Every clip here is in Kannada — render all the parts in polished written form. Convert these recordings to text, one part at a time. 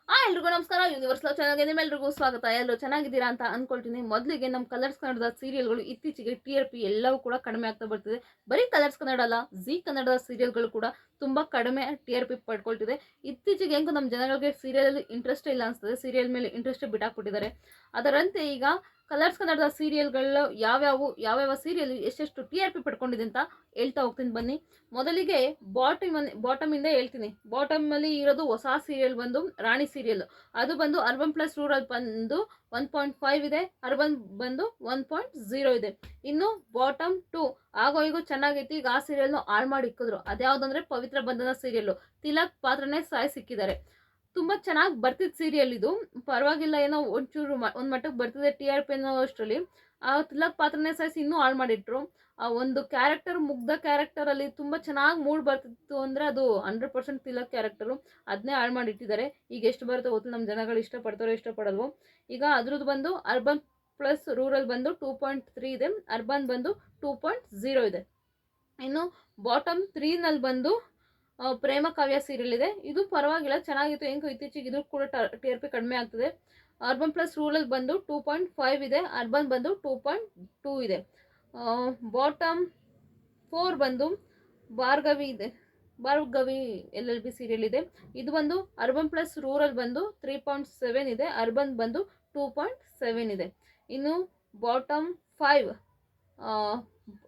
ಎಲ್ರಿಗೂ ನಮಸ್ಕಾರ. ಯೂನಿವರ್ಸ್ ಲವ್ ಚಾನಲ್ಗೆ ನಿಮ್ಮೆಲ್ರಿಗೂ ಸ್ವಾಗತ. ಎಲ್ಲರೂ ಚೆನ್ನಾಗಿದ್ದೀರಾ ಅಂತ ಅನ್ಕೊಳ್ತೀನಿ. ಮೊದಲಿಗೆ ನಮ್ಮ ಕಲರ್ಸ್ ಕನ್ನಡದ ಸೀರಿಯಲ್ಗಳು ಇತ್ತೀಚೆಗೆ TRP ಎಲ್ಲವೂ ಕೂಡ ಕಡಿಮೆ ಆಗ್ತಾ ಬರ್ತಿದೆ. ಬರೀ ಕಲರ್ಸ್ ಕನ್ನಡ ಅಲ್ಲ, ಜಿ ಕನ್ನಡದ ಸೀರಿಯಲ್ಗಳು ಕೂಡ ತುಂಬಾ ಕಡಿಮೆ TRP ಪಡ್ಕೊಳ್ತಿದೆ. ಇತ್ತೀಚೆಗೆ ಹೆಂಗೋ ನಮ್ಮ ಜನಗಳಿಗೆ ಸೀರಿಯಲ್ ಇಂಟ್ರೆಸ್ಟ್ ಇಲ್ಲ ಅನಿಸ್ತದೆ, ಸೀರಿಯಲ್ ಮೇಲೆ ಇಂಟ್ರೆಸ್ಟ್ ಬಿಟ್ಟಾಕ್ಬಿಟ್ಟಿದ್ದಾರೆ. ಅದರಂತೆ ಈಗ ಕಲರ್ಸ್ ಕನ್ನಡದ ಸೀರಿಯಲ್ಗಳು ಯಾವ್ಯಾವ ಸೀರಿಯಲ್ ಎಷ್ಟೆಷ್ಟು TRP ಪಡ್ಕೊಂಡಿದೆ ಅಂತ ಹೇಳ್ತಾ ಹೋಗ್ತೀನಿ ಬನ್ನಿ. ಮೊದಲಿಗೆ ಬಾಟಮ್ ಇಂದ ಹೇಳ್ತೀನಿ. ಬಾಟಮ್ ಅಲ್ಲಿ ಇರೋದು ಹೊಸ ಸೀರಿಯಲ್ ಬಂದು ರಾಣಿ ಸೀರಿಯಲ್. ಅದು ಬಂದು ಅರ್ಬನ್ ಪ್ಲಸ್ ರೂರಲ್ ಬಂದು 1.5 ಇದೆ, ಅರ್ಬನ್ ಬಂದು 1.0 ಇದೆ. ಇನ್ನು ಬಾಟಮ್ 2 ಆಗೋ ಈಗ ಚೆನ್ನಾಗೈತಿ, ಈಗ ಆ ಸೀರಿಯಲ್ನ ಹಾಳು ಮಾಡಿ ಇಕ್ಕಿದ್ರು. ಅದ್ಯಾವ್ದಂದ್ರೆ ಪವಿತ್ರ ಬಂಧನ ಸೀರಿಯಲ್. ತಿಲಕ್ ಪಾತ್ರನೇ ಸಾಯಿ ಸಿಕ್ಕಿದ್ದಾರೆ. ತುಂಬಾ ಚೆನ್ನಾಗಿ ಬರ್ತಿದ್ ಸೀರಿಯಲ್ ಇದು, ಪರವಾಗಿಲ್ಲ, ಏನೋ ಒಂಚೂರು ಒಂದ್ ಮಟ್ಟಕ್ಕೆ ಬರ್ತಿದೆ TRP ಅನ್ನೋ ಅಷ್ಟರಲ್ಲಿ. ಆ ತಿಲಕ್ ಪಾತ್ರನೇ ಸಾಯಿಸಿ ಇನ್ನೂ ಹಾಳು ಮಾಡಿಟ್ರು. ಆ ಒಂದು ಕ್ಯಾರೆಕ್ಟರ್, ಮುಗ್ಧ ಕ್ಯಾರೆಕ್ಟರ್ ಅಲ್ಲಿ ತುಂಬಾ ಚೆನ್ನಾಗಿ ಮೂಡ್ ಬರ್ತಿತ್ತು ಅಂದ್ರೆ ಅದು 100% ತಿಲಕ್ ಕ್ಯಾರೆಕ್ಟರು. ಅದನ್ನೇ ಹಾಳು ಮಾಡಿಟ್ಟಿದ್ದಾರೆ. ಈಗ ಎಷ್ಟು ಬರುತ್ತೋ ಗೊತ್ತು, ನಮ್ಮ ಜನಗಳು ಇಷ್ಟಪಡ್ತಾರೋ ಇಷ್ಟಪಡಲ್ವೋ. ಈಗ ಅದ್ರದ್ದು ಬಂದು ಅರ್ಬನ್ ಪ್ಲಸ್ ರೂರಲ್ ಬಂದು 2.3 ಇದೆ, ಅರ್ಬನ್ ಬಂದು 2.0 ಇದೆ. ಇನ್ನು ಬಾಟಮ್ 3 ನಲ್ಲಿ ಬಂದು ಪ್ರೇಮ ಕಾವ್ಯ ಸೀರಿಯಲ್ ಇದೆ. ಇದು ಪರವಾಗಿಲ್ಲ, ಚೆನ್ನಾಗಿತ್ತು. ಹೆಂಗೋ ಇತ್ತೀಚೆಗೆ ಇದು ಕೂಡ TRP ಕಡಿಮೆ ಆಗ್ತದೆ. ಅರ್ಬನ್ ಪ್ಲಸ್ ರೂರಲ್ ಬಂದು 2.5 ಇದೆ, ಅರ್ಬನ್ ಬಂದು 2.2 ಇದೆ. ಬಾಟಮ್ 4 ಬಂದು ಭಾರ್ಗವಿ LLB ಸೀರಿಯಲ್ ಇದೆ. ಇದು ಬಂದು ಅರ್ಬನ್ ಪ್ಲಸ್ ರೂರಲ್ ಬಂದು 3.7 ಇದೆ, ಅರ್ಬನ್ ಬಂದು 2.7 ಇದೆ. ಇನ್ನು ಬಾಟಮ್ 5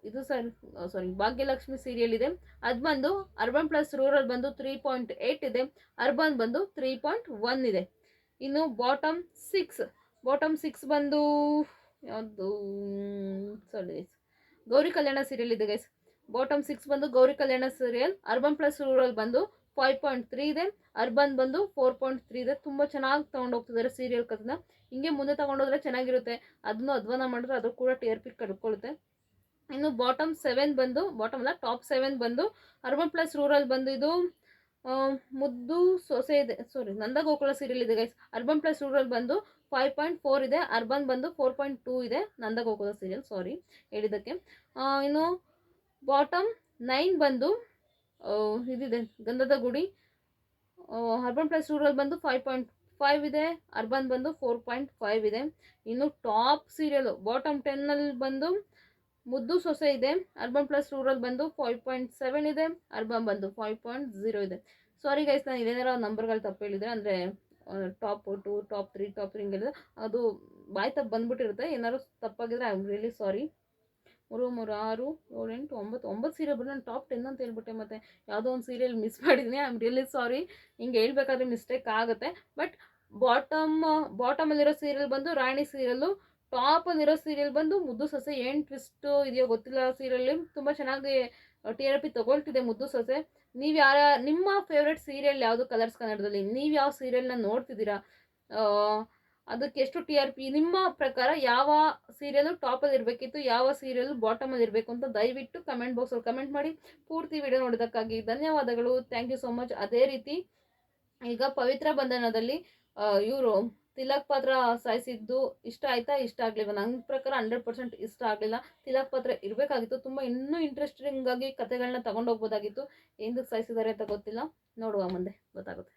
ಇದು ಸಾರಿ ಭಾಗ್ಯಲಕ್ಷ್ಮಿ ಸೀರಿಯಲ್ ಇದೆ. ಅದು ಬಂದು ಅರ್ಬನ್ ಪ್ಲಸ್ ರೂರಲ್ ಬಂದು 3.8 ಇದೆ, ಅರ್ಬನ್ ಬಂದು 3.1 ಇದೆ. ಇನ್ನು ಬಾಟಮ್ 6 ಬಂದು ಯಾವುದು, ಗೌರಿ ಕಲ್ಯಾಣ ಸೀರಿಯಲ್ ಇದೆ ಗೈಸ್. ಬಾಟಮ್ 6 ಬಂದು ಗೌರಿ ಕಲ್ಯಾಣ ಸೀರಿಯಲ್. ಅರ್ಬನ್ ಪ್ಲಸ್ ರೂರಲ್ ಬಂದು 5.3 ಇದೆ, ಅರ್ಬನ್ ಬಂದು 4.3 ಇದೆ. ತುಂಬಾ ಚೆನ್ನಾಗಿ ತಗೊಂಡೋಗ್ತಿದ್ದಾರೆ ಸೀರಿಯಲ್ ಕಥನ. ಹಿಂಗೆ ಮುಂದೆ ತಗೊಂಡೋದ್ರೆ ಚೆನ್ನಾಗಿರುತ್ತೆ. ಅದನ್ನು ಅಧ್ವಾನ ಮಾಡಿದ್ರೆ ಅದು ಕೂಡ TRP ಕಳ್ಕೊಳ್ಳುತ್ತೆ. ಇನ್ನು ಬಾಟಮ್ 7 ಬಂದು, ಬಾಟಮ್ ಅಲ್ಲ, ಟಾಪ್ 7 ಬಂದು ಅರ್ಬನ್ ಪ್ಲಸ್ ರೂರಲ್ ಬಂದು ಇದು ಮುದ್ದು ಸೊಸೆ ಇದೆ, ಸಾರಿ ನಂದಗೋಕುಲ ಸೀರಿಯಲ್ ಇದೆ ಗೈಸ್. ಅರ್ಬನ್ ಪ್ಲಸ್ ರೂರಲ್ ಬಂದು 5.4 ಇದೆ, ಅರ್ಬನ್ ಬಂದು 4.2 ಇದೆ. ನಂದಗೋಕುಲ ಸೀರಿಯಲ್, ಸಾರಿ ಹೇಳಿದ್ದಕ್ಕೆ. ಇನ್ನು ಬಾಟಮ್ 9 ಬಂದು ಇದಿದೆ, ಗಂಧದ ಗುಡಿ. ಅರ್ಬನ್ ಪ್ಲಸ್ ರೂರಲ್ ಬಂದು 5.5 ಇದೆ, ಅರ್ಬನ್ ಬಂದು 4.5 ಇದೆ. ಇನ್ನು ಟಾಪ್ ಸೀರಿಯಲ್ ಬಾಟಮ್ 10 ನಲ್ಲಿ ಬಂದು ಮುದ್ದು ಸೊಸೆ ಇದೆ. ಅರ್ಬನ್ ಪ್ಲಸ್ ರೂರಲ್ ಬಂದು 5.7 ಇದೆ, ಅರ್ಬನ್ ಬಂದು 5.0 ಇದೆ. ಸಾರಿ ಗೈಸ್, ನಾನು ಇದೇನಾರ ನಂಬರ್ಗಳು ತಪ್ಪು ಹೇಳಿದ್ರೆ, ಅಂದರೆ ಟಾಪ್ 2, ಟಾಪ್ 3, ಟಾಪ್ 3 ಹಿಂಗೆಲ್ಲ ಅದು ಬಾಯ್ ತಪ್ಪು ಬಂದ್ಬಿಟ್ಟಿರುತ್ತೆ. ಏನಾದ್ರು ತಪ್ಪಾಗಿದ್ರೆ I am really sorry. 3, 6, 7, 8, 9 serial ಬಂದು ನಾನು ಟಾಪ್ 10 ಅಂತ ಹೇಳ್ಬಿಟ್ಟೆ. ಮತ್ತೆ ಯಾವುದೋ ಒಂದು ಸೀರಿಯಲ್ ಮಿಸ್ ಮಾಡಿದ್ದೀನಿ. I am really sorry. ಹಿಂಗೆ ಹೇಳ್ಬೇಕಾದ್ರೆ ಮಿಸ್ಟೇಕ್ ಆಗುತ್ತೆ. ಬಟ್ ಬಾಟಮಲ್ಲಿರೋ ಸೀರಿಯಲ್ ಬಂದು ರಾಣಿ ಸೀರಿಯಲ್ಲು. ಟಾಪಲ್ಲಿರೋ ಸೀರಿಯಲ್ ಬಂದು ಮುದ್ದು ಸೊಸೆ. ಏನು ಟ್ವಿಸ್ಟ್ ಇದೆಯೋ ಗೊತ್ತಿಲ್ಲ ಸೀರಿಯಲ್, ತುಂಬ ಚೆನ್ನಾಗಿ TRP ತಗೊಳ್ತಿದೆ ಮುದ್ದು ಸೊಸೆ. ನೀವು ನಿಮ್ಮ ಫೇವ್ರೆಟ್ ಸೀರಿಯಲ್ ಯಾವುದು ಕಲರ್ಸ್ ಕನ್ನಡದಲ್ಲಿ? ನೀವು ಯಾವ ಸೀರಿಯಲ್ನ ನೋಡ್ತಿದ್ದೀರಾ? ಅದಕ್ಕೆ ಎಷ್ಟು TRP? ನಿಮ್ಮ ಪ್ರಕಾರ ಯಾವ ಸೀರಿಯಲ್ ಟಾಪಲ್ಲಿ ಇರಬೇಕಿತ್ತು, ಯಾವ ಸೀರಿಯಲ್ ಬಾಟಮಲ್ಲಿ ಇರಬೇಕು ಅಂತ ದಯವಿಟ್ಟು ಕಮೆಂಟ್ ಬಾಕ್ಸಲ್ಲಿ ಕಮೆಂಟ್ ಮಾಡಿ. ಪೂರ್ತಿ ವಿಡಿಯೋ ನೋಡೋದಕ್ಕಾಗಿ ಧನ್ಯವಾದಗಳು. Thank you so much. ಅದೇ ರೀತಿ ಈಗ ಪವಿತ್ರ ಬಂಧನದಲ್ಲಿ ಇವರು ತಿಲಕ್ ಪಾತ್ರ ಸಾಯಿಸಿದ್ದು ಇಷ್ಟ ಆಯ್ತಾ, ಇಷ್ಟ ಆಗಲಿಲ್ಲ? ನನ್ನ ಪ್ರಕಾರ 100% ಇಷ್ಟ ಆಗಲಿಲ್ಲ. ತಿಲಕ್ ಪಾತ್ರ ಇರಬೇಕಾಗಿತ್ತು. ತುಂಬ ಇನ್ನೂ ಇಂಟ್ರೆಸ್ಟಿಂಗ್ ಆಗಿ ಕತೆಗಳನ್ನ ತಗೊಂಡೋಗ್ಬೋದಾಗಿತ್ತು. ಏನಕ್ಕೆ ಸಾಯಿಸಿದ್ದಾರೆ ಅಂತ ಗೊತ್ತಿಲ್ಲ, ನೋಡುವ ಮುಂದೆ ಗೊತ್ತಾಗುತ್ತೆ.